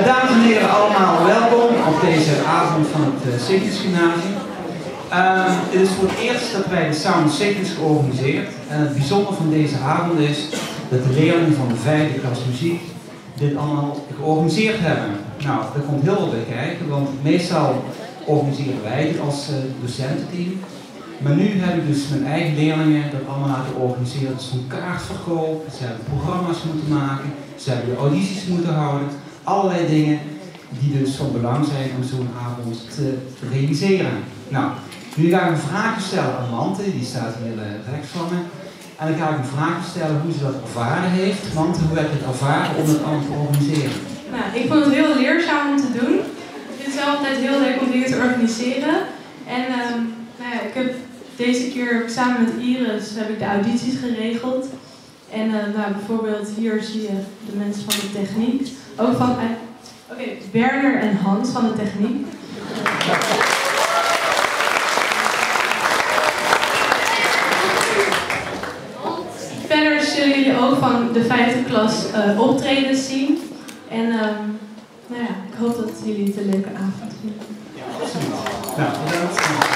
Dames en heren, allemaal welkom op deze avond van het Signus Gymnasium. Het is voor het eerst dat wij de Sound Signus georganiseerd. En het bijzondere van deze avond is dat de leerlingen van de 5e klas muziek dit allemaal georganiseerd hebben. Nou, daar komt heel wat bij kijken, want meestal organiseren wij dit als docententeam. Maar nu heb ik dus mijn eigen leerlingen dat allemaal laten organiseren. Het is een kaartverkoop, ze hebben programma's moeten maken, ze hebben de audities moeten houden. Allerlei dingen die dus van belang zijn om zo'n avond te realiseren. Nou, nu ga ik een vraag stellen aan Mante, die staat hier rechts van me. En dan ga ik een vraag stellen hoe ze dat ervaren heeft. Mante, hoe heb je het ervaren om het allemaal te organiseren? Nou, ik vond het heel leerzaam om te doen. Ik vind het zelf altijd heel leuk om dingen te organiseren. En nou ja, ik heb deze keer samen met Iris heb ik de audities geregeld. En nou, bijvoorbeeld hier zie je de mensen van de techniek. Ook van Werner en Hans van de techniek. Verder zullen jullie ook van de 5e klas optredens zien. En nou ja, ik hoop dat jullie het een leuke avond vinden. Ja, absoluut. Nou, bedankt.